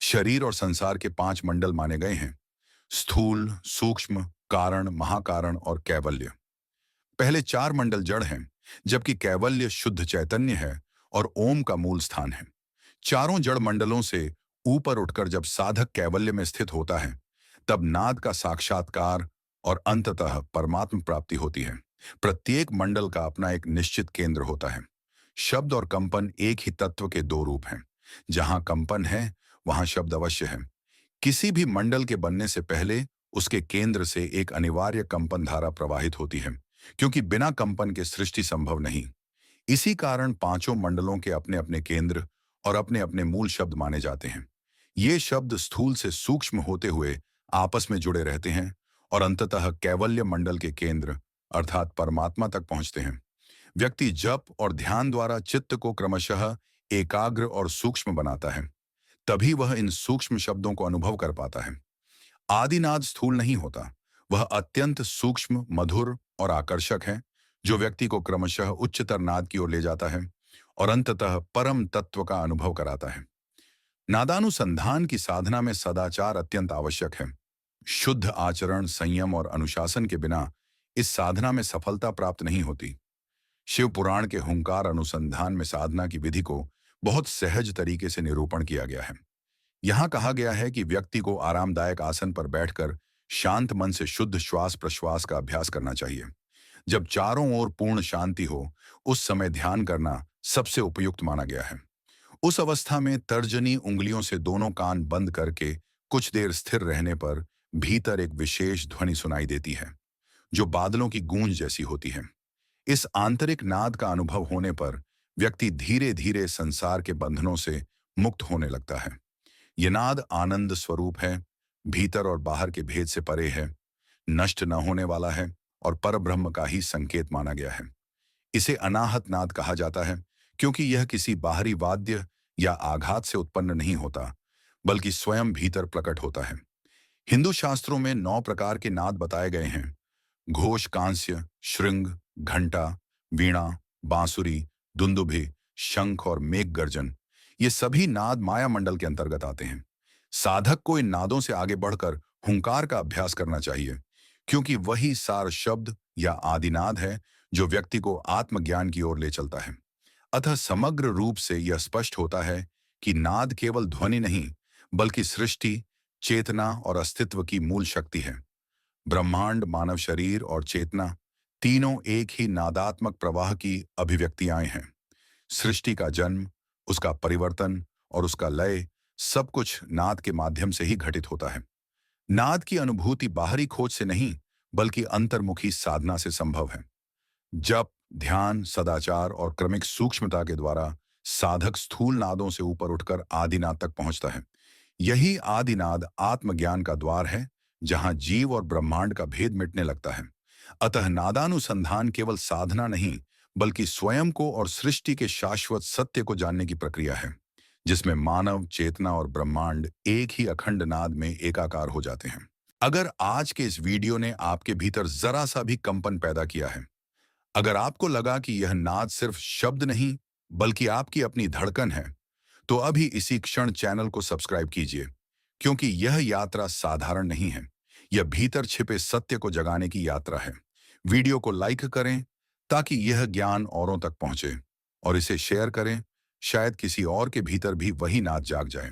शरीर और संसार के 5 मंडल माने गए हैं। स्थूल, सूक्ष्म, कारण, महाकारण और कैवल्य। पहले 4 मंडल जड़ हैं, जबकि कैवल्य शुद्ध चैतन्य है और ओम का मूल स्थान है। चारों जड़ मंडलों से ऊपर उठकर जब साधक कैवल्य में स्थित होता है, तब नाद का साक्षात्कार और अंततः परमात्म प्राप्ति होती है। प्रत्येक मंडल का अपना एक निश्चित केंद्र होता है। शब्द और कंपन एक ही तत्व के दो रूप हैं। जहां कंपन है, वहां शब्द अवश्य है। किसी भी मंडल के बनने से पहले उसके केंद्र से एक अनिवार्य कंपन धारा प्रवाहित होती है, क्योंकि बिना कंपन के सृष्टि संभव नहीं। इसी कारण पांचों मंडलों के अपने अपने केंद्र और अपने अपने मूल शब्द माने जाते हैं। ये शब्द स्थूल से सूक्ष्म होते हुए आपस में जुड़े रहते हैं और अंततः कैवल्य मंडल के केंद्र अर्थात परमात्मा तक पहुंचते हैं। व्यक्ति जप और ध्यान द्वारा चित्त को क्रमशः एकाग्र और सूक्ष्म बनाता है, तभी वह इन सूक्ष्म शब्दों को अनुभव कर पाता है। आदिनाद स्थूल नहीं होता, वह अत्यंत सूक्ष्म, मधुर और आकर्षक है, जो व्यक्ति को क्रमशः उच्चतर नाद की ओर ले जाता है और अंततः परम तत्व का अनुभव कराता है। नादानुसंधान की साधना में सदाचार अत्यंत आवश्यक है। शुद्ध आचरण, संयम और अनुशासन के बिना इस साधना में सफलता प्राप्त नहीं होती। शिव पुराण के हुंकार अनुसंधान में साधना की विधि को बहुत सहज तरीके से निरूपण किया गया है। यहाँ कहा गया है कि व्यक्ति को आरामदायक आसन पर बैठकर शांत मन से शुद्ध श्वास प्रश्वास का अभ्यास करना चाहिए। जब चारों ओर पूर्ण शांति हो, उस समय ध्यान करना सबसे उपयुक्त माना गया है। उस अवस्था में तर्जनी उंगलियों से दोनों कान बंद करके कुछ देर स्थिर रहने पर भीतर एक विशेष ध्वनि सुनाई देती है, जो बादलों की गूंज जैसी होती है। इस आंतरिक नाद का अनुभव होने पर व्यक्ति धीरे धीरे संसार के बंधनों से मुक्त होने लगता है। ये नाद आनंद स्वरूप है, भीतर और बाहर के भेद से परे है, नष्ट न होने वाला है और परब्रह्म का ही संकेत माना गया है। इसे अनाहत नाद कहा जाता है, क्योंकि यह किसी बाहरी वाद्य या आघात से उत्पन्न नहीं होता, बल्कि स्वयं भीतर प्रकट होता है। हिंदू शास्त्रों में 9 प्रकार के नाद बताए गए हैं। घोष, कांस्य, श्रृंग, घंटा, वीणा, बांसुरी, दुंदुभि, शंख और मेघ गर्जन। ये सभी नाद माया मंडल के अंतर्गत आते हैं। साधक को इन नादों से आगे बढ़कर हुंकार का अभ्यास करना चाहिए, क्योंकि वही सार शब्द या आदिनाद है जो व्यक्ति को आत्मज्ञान की ओर ले चलता है। अतः समग्र रूप से यह स्पष्ट होता है कि नाद केवल ध्वनि नहीं, बल्कि सृष्टि, चेतना और अस्तित्व की मूल शक्ति है। ब्रह्मांड, मानव शरीर और चेतना तीनों एक ही नादात्मक प्रवाह की अभिव्यक्तियां हैं। सृष्टि का जन्म, उसका परिवर्तन और उसका लय सब कुछ नाद के माध्यम से ही घटित होता है। नाद की अनुभूति बाहरी खोज से नहीं, बल्कि अंतर्मुखी साधना से संभव है। जप, ध्यान, सदाचार और क्रमिक सूक्ष्मता के द्वारा साधक स्थूल नादों से ऊपर उठकर आदिनाद तक पहुंचता है। यही आदिनाद आत्मज्ञान का द्वार है, जहां जीव और ब्रह्मांड का भेद मिटने लगता है। अतः नादानुसंधान केवल साधना नहीं, बल्कि स्वयं को और सृष्टि के शाश्वत सत्य को जानने की प्रक्रिया है, जिसमें मानव, चेतना और ब्रह्मांड एक ही अखंड नाद में एकाकार हो जाते हैं। अगर आज के इस वीडियो ने आपके भीतर जरा सा भी कंपन पैदा किया है, अगर आपको लगा कि यह नाद सिर्फ शब्द नहीं, बल्कि आपकी अपनी धड़कन है, तो अभी इसी क्षण चैनल को सब्सक्राइब कीजिए, क्योंकि यह यात्रा साधारण नहीं है। यह भीतर छिपे सत्य को जगाने की यात्रा है। वीडियो को लाइक करें ताकि यह ज्ञान औरों तक पहुंचे, और इसे शेयर करें, शायद किसी और के भीतर भी वही नाद जाग जाए।